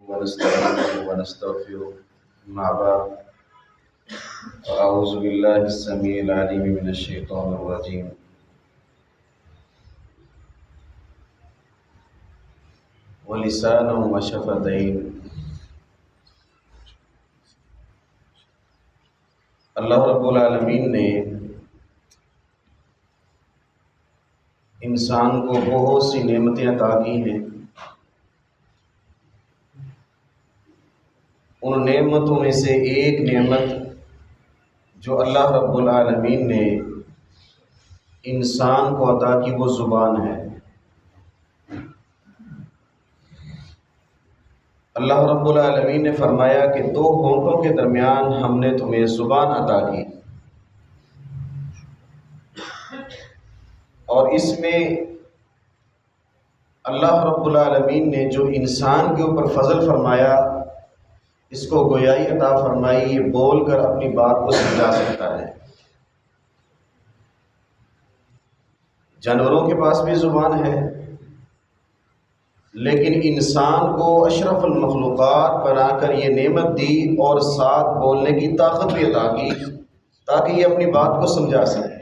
ونستعينه ونستغفره. أما بعد، أعوذ بالله السميع العليم من الشيطان الرجيم. ولسانا وشفتين. اللہ رب العالمین نے انسان کو بہت سی نعمتیں عطا کی ہیں. ان نعمتوں میں سے ایک نعمت جو اللہ رب العالمین نے انسان کو عطا کی وہ زبان ہے. اللہ رب العالمین نے فرمایا کہ دو ہونٹوں کے درمیان ہم نے تمہیں زبان عطا کی، اور اس میں اللہ رب العالمین نے جو انسان کے اوپر فضل فرمایا، اس کو گویائی عطا فرمائی، یہ بول کر اپنی بات کو سمجھا سکتا ہے. جانوروں کے پاس بھی زبان ہے، لیکن انسان کو اشرف المخلوقات بنا کر یہ نعمت دی اور ساتھ بولنے کی طاقت بھی عطا کی تاکہ یہ اپنی بات کو سمجھا سکے.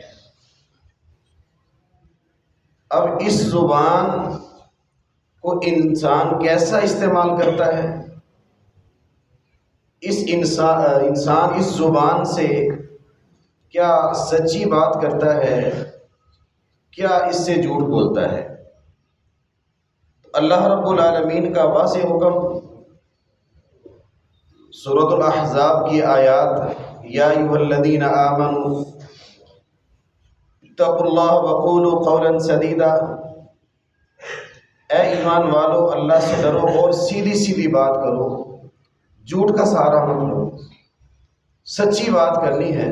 اب اس زبان کو انسان کیسا استعمال کرتا ہے؟ انسان اس زبان سے کیا سچی بات کرتا ہے، کیا اس سے جھوٹ بولتا ہے؟ اللہ رب العالمین کا واضح حکم سورۃ الاحزاب کی آیات یا ایھا الذین آمنوا اتقوا اللہ وقولوا قولا سدیدا، اے ایمان والو اللہ سے ڈرو اور سیدھی سیدھی بات کرو، جھوٹ کا سہارا مت لو، سچی بات کرنی ہے.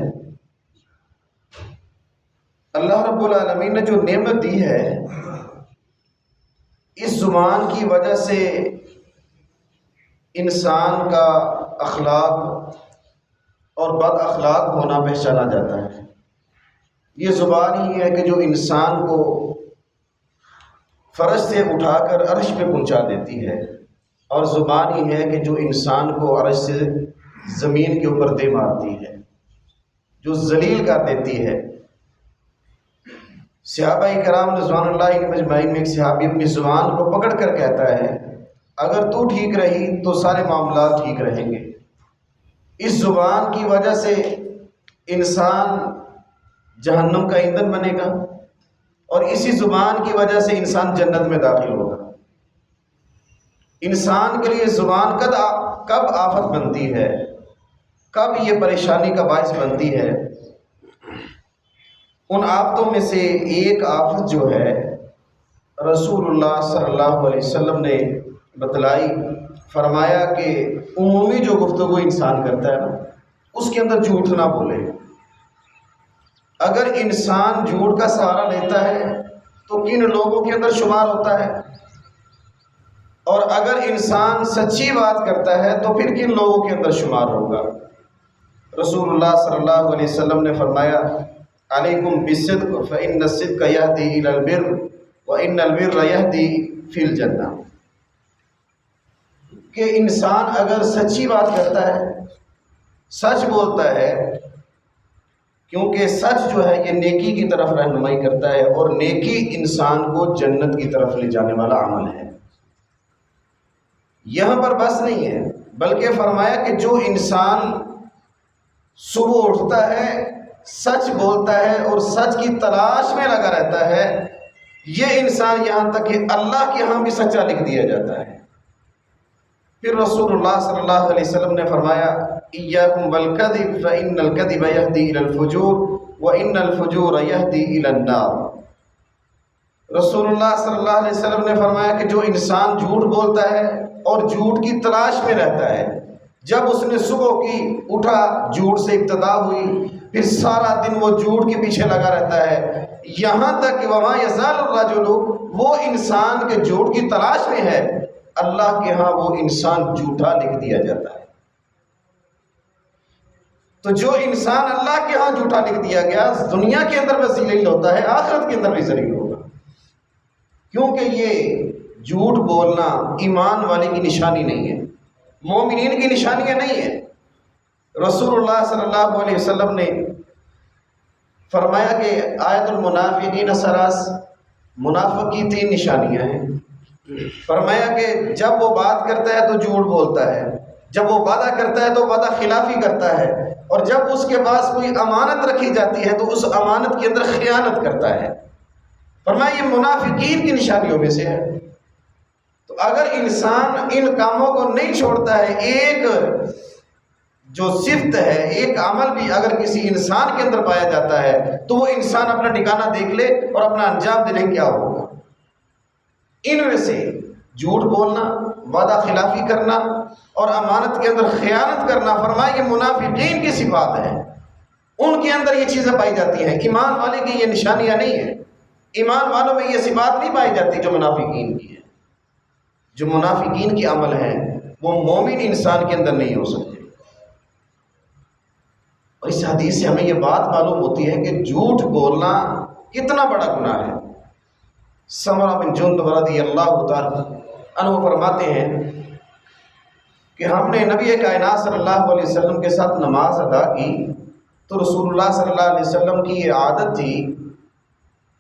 اللہ رب العالمین نے جو نعمت دی ہے، اس زبان کی وجہ سے انسان کا اخلاق اور بد اخلاق ہونا پہچانا جاتا ہے. یہ زبان ہی ہے کہ جو انسان کو فرش سے اٹھا کر عرش پہ پہنچا دیتی ہے، اور زبان ہی ہے کہ جو انسان کو عرش سے زمین کے اوپر دے مارتی ہے، جو ذلیل کر دیتی ہے. صحابہ کرام رضوان اللہ علیہم اجمعین میں ایک صحابی اپنی زبان کو پکڑ کر کہتا ہے، اگر تو ٹھیک رہی تو سارے معاملات ٹھیک رہیں گے. اس زبان کی وجہ سے انسان جہنم کا ایندھن بنے گا، اور اسی زبان کی وجہ سے انسان جنت میں داخل ہوگا. انسان کے لیے زبان کب آفت بنتی ہے، کب یہ پریشانی کا باعث بنتی ہے؟ ان آفتوں میں سے ایک آفت جو ہے رسول اللہ صلی اللہ علیہ وسلم نے بتلائی. فرمایا کہ عمومی جو گفتگو انسان کرتا ہے نا، اس کے اندر جھوٹ نہ بولے. اگر انسان جھوٹ کا سہارا لیتا ہے تو کن لوگوں کے اندر شمار ہوتا ہے، اور اگر انسان سچی بات کرتا ہے تو پھر کن لوگوں کے اندر شمار ہوگا؟ رسول اللہ صلی اللہ علیہ وسلم نے فرمایا، علیکم بالصدق فإن الصدق یہدی الی البر وإن البر یہدی فی الجنہ، کہ انسان اگر سچی بات کرتا ہے، سچ بولتا ہے، کیونکہ سچ جو ہے یہ نیکی کی طرف رہنمائی کرتا ہے، اور نیکی انسان کو جنت کی طرف لے جانے والا عمل ہے. یہاں پر بس نہیں ہے، بلکہ فرمایا کہ جو انسان صبح اٹھتا ہے، سچ بولتا ہے اور سچ کی تلاش میں لگا رہتا ہے، یہ انسان یہاں تک کہ اللہ کے ہاں بھی سچا لکھ دیا جاتا ہے. پھر رسول اللہ صلی اللہ علیہ وسلم نے فرمایا، ایاکم والکذب فإن الکذب یہدی الی الفجور وإن الفجور یہدی الی النار. رسول اللہ صلی اللہ علیہ وسلم نے فرمایا کہ جو انسان جھوٹ بولتا ہے اور جھوٹ کی تلاش میں رہتا ہے، جب اس نے صبح کی اٹھا، جھوٹ سے ابتدا ہوئی، پھر سارا دن وہ جھوٹ کے پیچھے لگا رہتا ہے، یہاں تک کہ وما یزال الرجل، وہ انسان کے جھوٹ کی تلاش میں ہے، اللہ کے ہاں وہ انسان جھوٹا لکھ دیا جاتا ہے. تو جو انسان اللہ کے ہاں جھوٹا لکھ دیا گیا، دنیا کے اندر بھی ذلیل ہوتا ہے، آخرت کے اندر بھی ذلیل ہوگا. کیونکہ یہ جھوٹ بولنا ایمان والے کی نشانی نہیں ہے. مومنین کی نشانیاں نہیں ہیں۔ رسول اللہ صلی اللہ علیہ وسلم نے فرمایا کہ آیت المنافقین ثلاث، منافق کی 3 نشانیاں ہیں۔ فرمایا کہ جب وہ بات کرتا ہے تو جھوٹ بولتا ہے، جب وہ وعدہ کرتا ہے تو وعدہ خلافی کرتا ہے، اور جب اس کے پاس کوئی امانت رکھی جاتی ہے تو اس امانت کے اندر خیانت کرتا ہے۔ فرمایا یہ منافقین کی نشانیوں میں سے ہے۔ تو اگر انسان ان کاموں کو نہیں چھوڑتا ہے، ایک جو صفت ہے، ایک عمل بھی اگر کسی انسان کے اندر پایا جاتا ہے تو وہ انسان اپنا ٹھکانہ دیکھ لے اور اپنا انجام دے لے کیا ہوگا۔ ان میں سے جھوٹ بولنا، وعدہ خلافی کرنا اور امانت کے اندر خیانت کرنا، فرمایا یہ منافقین کی صفات ہیں، ان کے اندر یہ چیزیں پائی جاتی ہیں۔ ایمان والے کی یہ نشانیاں نہیں ہیں، ایمان والوں میں یہ صفات نہیں پائی جاتی جو منافقین کی ہے۔ جو منافقین کی عمل ہیں وہ مومن انسان کے اندر نہیں ہو سکتے۔ اور اس حدیث سے ہمیں یہ بات معلوم ہوتی ہے کہ جھوٹ بولنا کتنا بڑا گناہ ہے۔ سمرہ بن جندب رضی اللہ تعالی عنہ فرماتے ہیں کہ ہم نے نبی کائنات صلی اللہ علیہ وسلم کے ساتھ نماز ادا کی تو رسول اللہ صلی اللہ علیہ وسلم کی یہ عادت تھی،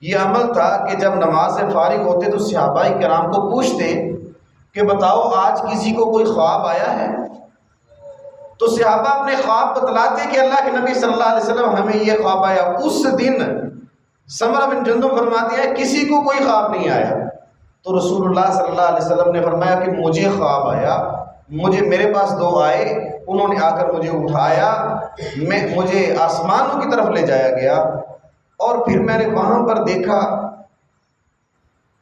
یہ عمل تھا کہ جب نماز سے فارغ ہوتے تو صحابہ کرام کو پوچھتے کہ بتاؤ آج کسی کو کوئی خواب آیا ہے؟ تو صحابہ اپنے خواب بتلاتے کہ اللہ کے نبی صلی اللہ علیہ وسلم ہمیں یہ خواب آیا۔ اس دن سمرہ بن جندب فرماتے ہیں کسی کو کوئی خواب نہیں آیا۔ تو رسول اللہ صلی اللہ علیہ وسلم نے فرمایا کہ مجھے خواب آیا، میرے پاس 2 آئے، انہوں نے آ کر مجھے اٹھایا، مجھے آسمانوں کی طرف لے جایا گیا، اور پھر میں نے وہاں پر دیکھا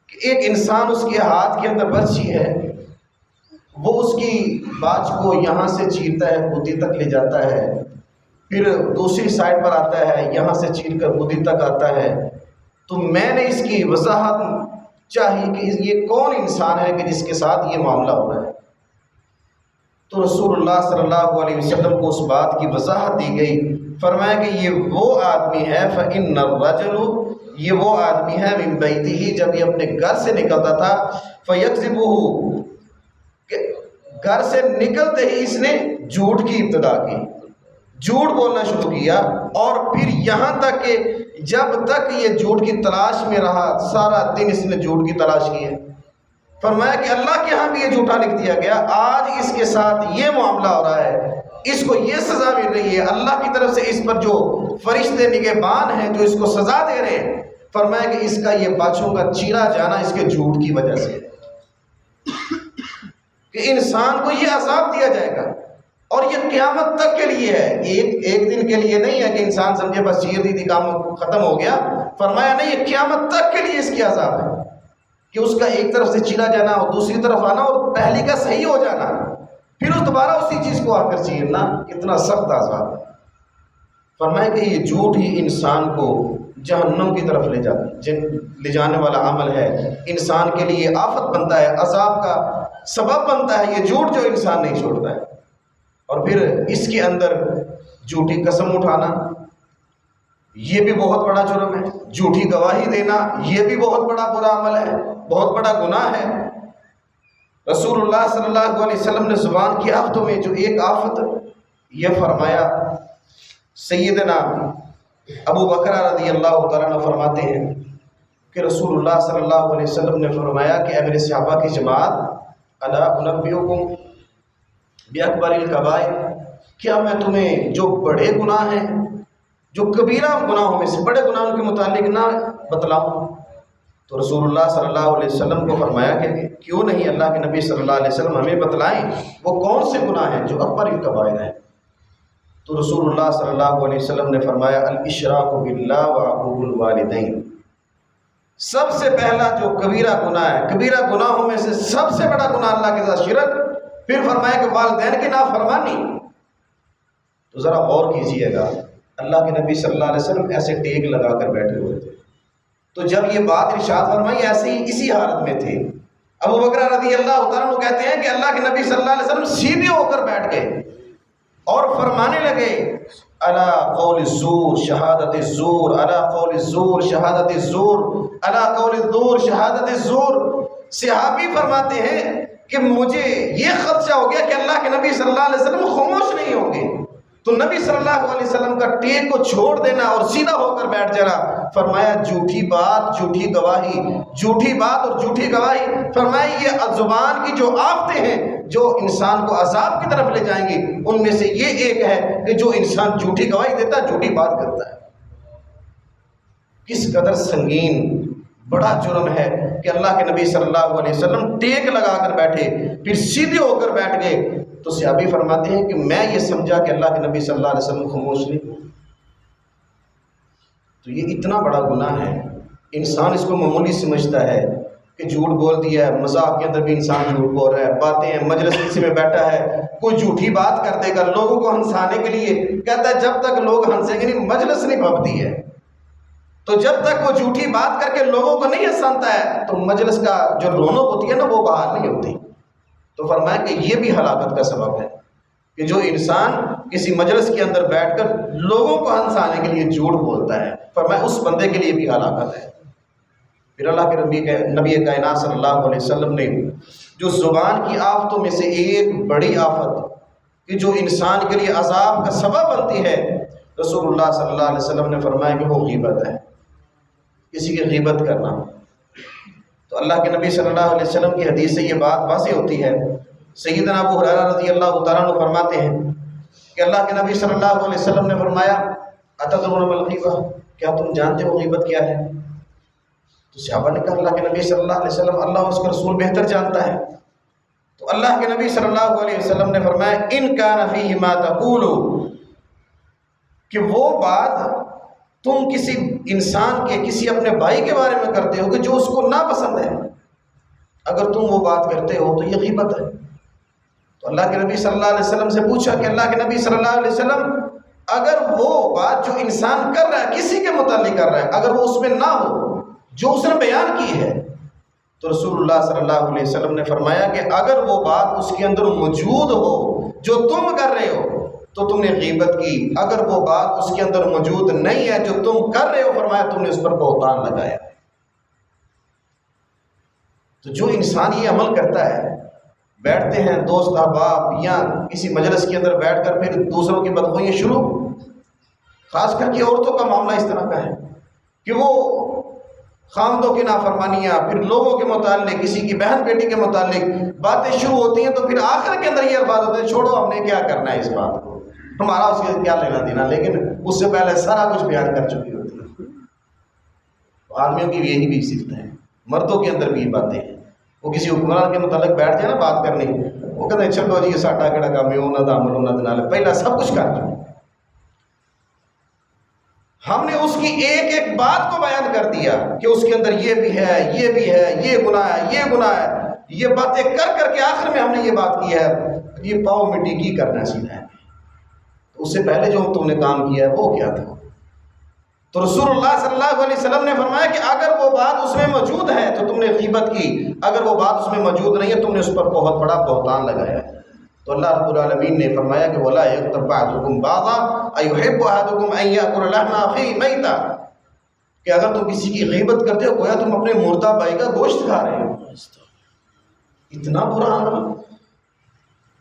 کہ ایک انسان اس کے ہاتھ کے اندر برچھی ہے، وہ اس کی باج کو یہاں سے چیرتا ہے، بدی تک لے جاتا ہے، پھر دوسری سائڈ پر آتا ہے، یہاں سے چیر کر بدی تک آتا ہے۔ تو میں نے اس کی وضاحت چاہی کہ یہ کون انسان ہے کہ جس کے ساتھ یہ معاملہ ہو رہا ہے۔ تو رسول اللہ صلی اللہ علیہ وسلم کو اس بات کی وضاحت دی گئی، فرمایا کہ یہ وہ آدمی ہے فَإِنَّ الرَّجُلُ، یہ وہ آدمی ہے من بیتہ، جب یہ اپنے گھر سے نکلتا تھا، فَيَكْذِبُهُ، کہ گھر سے نکلتے ہی اس نے جھوٹ کی ابتدا کی، جھوٹ بولنا شروع کیا، اور پھر یہاں تک کہ جب تک یہ جھوٹ کی تلاش میں رہا، سارا دن اس نے جھوٹ کی تلاش کی ہے۔ فرمایا کہ اللہ کے ہاں بھی یہ جھوٹا لکھ دیا گیا، آج اس کے ساتھ یہ معاملہ ہو رہا ہے، اس کو یہ سزا مل رہی ہے، اللہ کی طرف سے اس پر جو فرشتے نگہبان ہیں جو اس کو سزا دے رہے ہیں، فرمایا کہ اس کا یہ باچھوں کا چیرا جانا اس کے جھوٹ کی وجہ سے، کہ انسان کو یہ عذاب دیا جائے گا، اور یہ قیامت تک کے لیے ہے، ایک دن کے لیے نہیں ہے کہ انسان سمجھے بس چیر دی تھی کام ختم ہو گیا۔ فرمایا نہیں، یہ قیامت تک کے لیے اس کی عذاب ہے کہ اس کا ایک طرف سے چیرا جانا اور دوسری طرف آنا اور پہلی کا صحیح ہو جانا، پھر اس دوبارہ اسی چیز کو آ کر چیرنا، کتنا سخت عذاب ہے۔ فرمایا کہ یہ جھوٹ ہی انسان کو جہنم کی طرف لے جانے والا عمل ہے، انسان کے لیے آفت بنتا ہے، عذاب کا سبب بنتا ہے یہ جھوٹ جو انسان نہیں چھوڑتا ہے۔ اور پھر اس کے اندر جھوٹی قسم اٹھانا، یہ بھی بہت بڑا جرم ہے، جھوٹی گواہی دینا یہ بھی بہت بڑا برا عمل ہے، بہت بڑا گناہ ہے۔ رسول اللہ صلی اللہ علیہ وسلم نے زبان کی آفتوں میں جو ایک آفت یہ فرمایا، سیدنا ابو بکر رضی اللہ تعالیٰ عنہ فرماتے ہیں کہ رسول اللہ صلی اللہ علیہ وسلم نے فرمایا کہ اے میرے صحابہ کی جماعت، الا انبئکم باکبر الکبائر، کیا میں تمہیں جو بڑے گناہ ہیں، جو کبیرہ گناہوں میں سے بڑے گناہوں کے متعلق نہ بتلاؤں؟ تو رسول اللہ صلی اللہ علیہ وسلم کو فرمایا کہ کیوں نہیں، اللہ کے نبی صلی اللہ علیہ وسلم ہمیں بتلائیں وہ کون سے گناہ ہیں جو اکبر الکبائر ہیں۔ تو رسول اللہ صلی اللہ علیہ وسلم نے فرمایا الاشراک باللہ وعقوق الوالدین، سب سے پہلا جو کبیرہ گناہ ہے، کبیرہ گناہوں میں سے سب سے بڑا گناہ اللہ کے ساتھ شرک، پھر فرمایا کہ والدین کی نافرمانی۔ تو ذرا غور کیجئے گا، اللہ کے نبی صلی اللہ علیہ وسلم ایسے ٹیک لگا کر بیٹھے ہوئے تھے، تو جب یہ بات ارشاد فرمائی ایسے ہی اسی حالت میں تھے۔ ابو بکر رضی اللہ تعالیٰ عنہ کہتے ہیں کہ اللہ کے نبی صلی اللہ علیہ وسلم سیدھے ہو کر بیٹھ گئے اور فرمانے لگے الا قول الزور شہادت الزور، الا قول الزور شہادت الزور، الا قول الزور شہادت الزور۔ صحابی فرماتے ہیں کہ مجھے یہ خدشہ ہو گیا کہ اللہ کے صلی اللہ علیہ وسلم خاموش نہیں ہوں گے، تو نبی صلی اللہ علیہ وسلم کا ٹیک کو چھوڑ دینا اور سیدھا ہو کر بیٹھ جانا۔ فرمایا جھوٹی بات، جھوٹی گواہی، جھوٹی بات اور جھوٹی گواہی، فرمایا یہ زبان کی جو آفتیں ہیں جو انسان کو عذاب کی طرف لے جائیں گی، ان میں سے یہ ایک ہے کہ جو انسان جھوٹی گواہی دیتا ہے، جھوٹی بات کرتا ہے۔ کس قدر سنگین بڑا جرم ہے کہ اللہ کے نبی صلی اللہ علیہ وسلم ٹیک لگا کر بیٹھے، پھر سیدھے ہو کر بیٹھ گئے۔ تو صحابی فرماتے ہیں کہ میں یہ سمجھا کہ اللہ کے نبی صلی اللہ علیہ وسلم خاموش نہیں۔ تو یہ اتنا بڑا گناہ ہے، انسان اس کو معمولی سمجھتا ہے کہ جھوٹ بول دیا ہے، مذاق کے اندر بھی انسان جھوٹ بول رہا ہے، باتیں ہیں، مجلس کسی میں بیٹھا ہے کوئی جھوٹی بات کر دے گا لوگوں کو ہنسانے کے لیے، کہتا ہے جب تک لوگ ہنسیں گے نہیں مجلس نہیں بھپتی ہے۔ تو جب تک وہ جھوٹی بات کر کے لوگوں کو نہیں ہنساتا ہے تو مجلس کا جو رونق ہوتی ہے نا وہ باہر نہیں ہوتی۔ تو فرمایا کہ یہ بھی ہلاکت کا سبب ہے کہ جو انسان کسی مجلس کے اندر بیٹھ کر لوگوں کو ہنسانے کے لیے جھوٹ بولتا ہے، فرمایا اس بندے کے لیے بھی ہلاکت ہے۔ پھر اللہ کے نبی کائنات صلی اللہ علیہ وسلم نے جو زبان کی آفتوں میں سے ایک بڑی آفت کہ جو انسان کے لیے عذاب کا سبب بنتی ہے، رسول اللہ صلی اللہ علیہ وسلم نے فرمایا کہ وہ غیبت ہے، کسی کی غیبت کرنا۔ تو اللہ کے نبی صلی اللہ علیہ وسلم کی حدیث سے یہ بات واضح ہوتی ہے۔ سیدنا ابو ہریرہ رضی اللہ تعالیٰ عنہ فرماتے ہیں کہ اللہ کے نبی صلی اللہ علیہ وسلم نے فرمایا اتدرون ما الغیبہ، کیا تم جانتے ہو غیبت کیا ہے؟ تو صحابہ نے کہا اللہ کے نبی صلی اللہ علیہ وسلم اللہ اس کا رسول بہتر جانتا ہے۔ تو اللہ کے نبی صلی اللہ علیہ وسلم نے فرمایا ان کان فیہ ما تقول، کہ وہ بات تم کسی انسان کے کسی اپنے بھائی کے بارے میں کرتے ہو کہ جو اس کو ناپسند ہے، اگر تم وہ بات کرتے ہو تو یہ غیبت ہے۔ تو اللہ کے نبی صلی اللہ علیہ وسلم سے پوچھا کہ اللہ کے نبی صلی اللہ علیہ وسلم اگر وہ بات جو انسان کر رہا ہے کسی کے متعلق کر رہا ہے اگر وہ اس میں نہ ہو جو اس نے بیان کی ہے، تو رسول اللہ صلی اللہ علیہ وسلم نے فرمایا کہ اگر وہ بات اس کے اندر موجود ہو جو تم کر رہے ہو تو تم نے غیبت کی، اگر وہ بات اس کے اندر موجود نہیں ہے جو تم کر رہے ہو، فرمایا تم نے اس پر بہتان لگایا۔ تو جو انسان یہ عمل کرتا ہے، بیٹھتے ہیں دوست احباب یا کسی مجلس کے اندر بیٹھ کر پھر دوسروں کی بدخوئیاں شروع، خاص کر کے عورتوں کا معاملہ اس طرح کا ہے کہ وہ خامدوں کی نافرمانیاں، پھر لوگوں کے متعلق، کسی کی بہن بیٹی کے متعلق باتیں شروع ہوتی ہیں، تو پھر آخر کے اندر یہ الفاظ ہوتے ہیں چھوڑو ہم نے کیا کرنا ہے اس بات کو، ہمارا اس کے کیا لینا دینا، لیکن اس سے پہلے سارا کچھ بیان کر چکی ہوتی ہے۔ آدمیوں کی یہی بھی صفت ہے، مردوں کے اندر بھی یہ باتیں ہیں، وہ کسی حکمران کے متعلق بیٹھ جائے نا بات کرنے، وہ کہتے ہیں چلو جی ساٹا کہڑا کام ہے انہوں دا عمل انہوں دا نال، پہلا سب کچھ کر چکے، ہم نے اس کی ایک ایک بات کو بیان کر دیا کہ اس کے اندر یہ بھی ہے، یہ بھی ہے، یہ گناہ ہے، یہ گناہ ہے، یہ باتیں کر کر کے آخر میں ہم نے یہ بات کی ہے یہ پاؤ مٹی کی کرنا سیدھا ہے۔ تو اس سے پہلے جو تم نے کام کیا ہے وہ کیا تھا؟ تو رسول اللہ صلی اللہ علیہ وسلم نے فرمایا کہ اگر وہ بات اس میں موجود ہے تو تم نے غیبت کی، اگر وہ بات اس میں موجود نہیں ہے تم نے اس پر بہت بڑا بہتان لگایا ہے۔ تو اللہ رب العالمین نے فرمایا کہ وَلَا يَغْتَبْ بَعْضُكُمْ بَعْضًا أَيُحِبُّ أَحَدُكُمْ أَن يَأْكُلَ لَحْمَ أَخِيهِ مَيْتًا، کہ اگر تم کسی کی غیبت کرتے ہو گویا تم اپنے مردہ بھائی کا گوشت کھا رہے ہو۔ اتنا برا عمل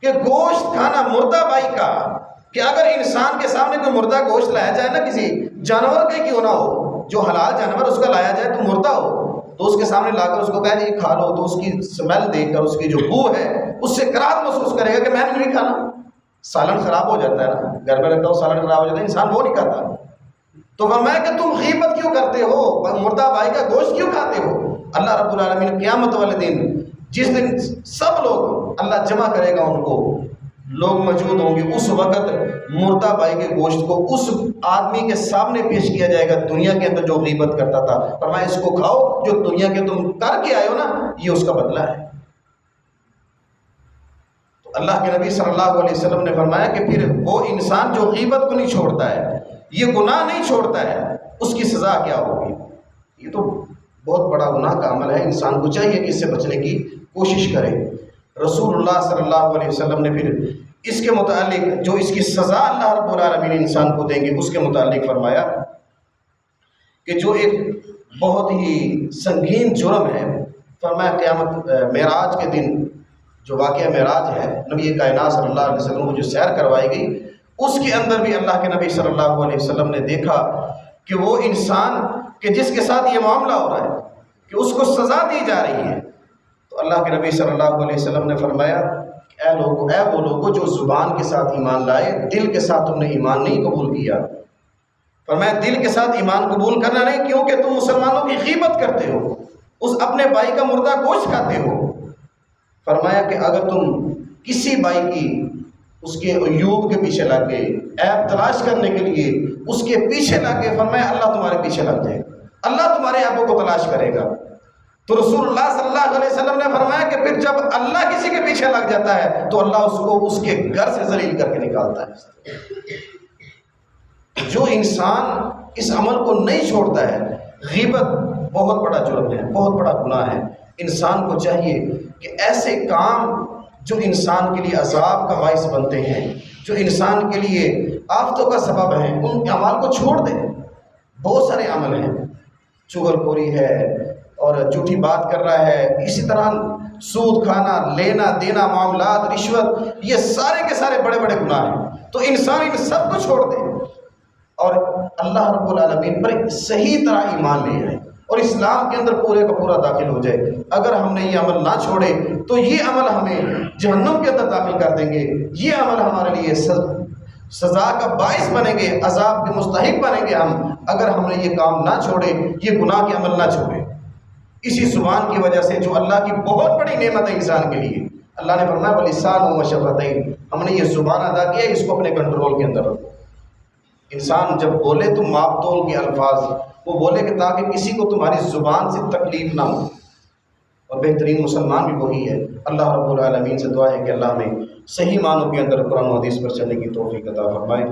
کہ گوشت کھانا مردہ بھائی کا، کہ اگر انسان کے سامنے کوئی مردہ گوشت لایا جائے نا کسی جانور کا کیوں نہ ہو، جو حلال جانور اس کا لایا جائے تو مردہ ہو تو اس کے سامنے لا کر اس کو کہہ یہ کھا لو، تو اس کی سمیل دیکھ کر اس کی جو بو ہے اس سے کراہت محسوس کرے گا کہ میں نے نہیں کھانا۔ سالن خراب ہو جاتا ہے نا، گھر میں رکھا ہو سالن خراب ہو جاتا ہے، انسان وہ نہیں کھاتا۔ تو فرمایا کہ تم غیبت کیوں کرتے ہو، مردہ بھائی کا گوشت کیوں کھاتے ہو؟ اللہ رب العالمین قیامت والے دن جس دن سب لوگ اللہ جمع کرے گا ان کو، لوگ موجود ہوں گے، اس وقت مردہ بھائی کے گوشت کو اس آدمی کے سامنے پیش کیا جائے گا دنیا کے اندر جو غیبت کرتا تھا، فرمایا اس کو کھاؤ جو دنیا کے تم کر کے آئے ہو نا یہ اس کا بدلہ ہے۔ تو اللہ کے نبی صلی اللہ علیہ وسلم نے فرمایا کہ پھر وہ انسان جو غیبت کو نہیں چھوڑتا ہے، یہ گناہ نہیں چھوڑتا ہے، اس کی سزا کیا ہوگی؟ یہ تو بہت بڑا گناہ کا عمل ہے، انسان کو چاہیے کہ اس سے بچنے کی کوشش کرے۔ رسول اللہ صلی اللہ علیہ وسلم نے پھر اس کے متعلق جو اس کی سزا اللہ رب العالمین انسان کو دیں گے اس کے متعلق فرمایا کہ جو ایک بہت ہی سنگین جرم ہے، فرمایا قیامت معراج کے دن جو واقعہ معراج ہے، نبی کائنات صلی اللہ علیہ وسلم کو جو سیر کروائی گئی، اس کے اندر بھی اللہ کے نبی صلی اللہ علیہ وسلم نے دیکھا کہ وہ انسان کہ جس کے ساتھ یہ معاملہ ہو رہا ہے کہ اس کو سزا دی جا رہی ہے، تو اللہ کے نبی صلی اللہ علیہ وسلم نے فرمایا اے وہ لوگوں جو زبان کے ساتھ ایمان لائے، دل کے ساتھ تم نے ایمان نہیں قبول کیا۔ فرمایا دل کے ساتھ ایمان قبول کرنا نہیں، کیونکہ تم مسلمانوں کی غیبت کرتے ہو، اس اپنے بھائی کا مردہ گوشت کھاتے ہو۔ فرمایا کہ اگر تم کسی بھائی کی اس کے عیوب کے پیچھے لگ گئے، عیب تلاش کرنے کے لیے اس کے پیچھے لگ گئے، فرمایا اللہ تمہارے پیچھے لگ جائے گا، اللہ تمہارے عیبوں کو تلاش کرے گا۔ تو رسول اللہ صلی اللہ علیہ وسلم نے فرمایا کہ پھر جب اللہ کسی کے پیچھے لگ جاتا ہے تو اللہ اس کو اس کے گھر سے ذلیل کر کے نکالتا ہے۔ جو انسان اس عمل کو نہیں چھوڑتا ہے، غیبت بہت بڑا جرم ہے، بہت بڑا گناہ ہے۔ انسان کو چاہیے کہ ایسے کام جو انسان کے لیے عذاب کا باعث بنتے ہیں، جو انسان کے لیے آفتوں کا سبب ہیں، ان اعمال کو چھوڑ دیں۔ بہت سارے عمل ہیں، چغل خوری ہے اور جھوٹی بات کر رہا ہے، اسی طرح سود کھانا، لینا دینا، معاملات، رشوت، یہ سارے کے سارے بڑے بڑے گناہ ہیں۔ تو انسان ان سب کو چھوڑ دے اور اللہ رب العالمین پر صحیح طرح ایمان لے آئے اور اسلام کے اندر پورے کا پورا داخل ہو جائے۔ اگر ہم نے یہ عمل نہ چھوڑے تو یہ عمل ہمیں جہنم کے اندر داخل کر دیں گے، یہ عمل ہمارے لیے سزا کا باعث بنیں گے، عذاب کے مستحق بنیں گے ہم، اگر ہم نے یہ کام نہ چھوڑے، یہ گناہ کے عمل نہ چھوڑے۔ اسی زبان کی وجہ سے جو اللہ کی بہت بڑی نعمت ہے انسان کے لیے، اللہ نے فرمایا وَلِسَانٌ وَشَفَتَيْنِ، ہم نے یہ زبان ادا کیا ہے، اس کو اپنے کنٹرول کے اندر رکھو۔ انسان جب بولے تو ماپ تول کے الفاظ وہ بولے کہ تاکہ کسی کو تمہاری زبان سے تکلیف نہ ہو، اور بہترین مسلمان بھی وہی ہے۔ اللہ رب العالمین سے دعا ہے کہ اللہ ہمیں صحیح معنوں کے اندر قرآن و حدیث پر چلنے کی توفیق عطا فرمائے۔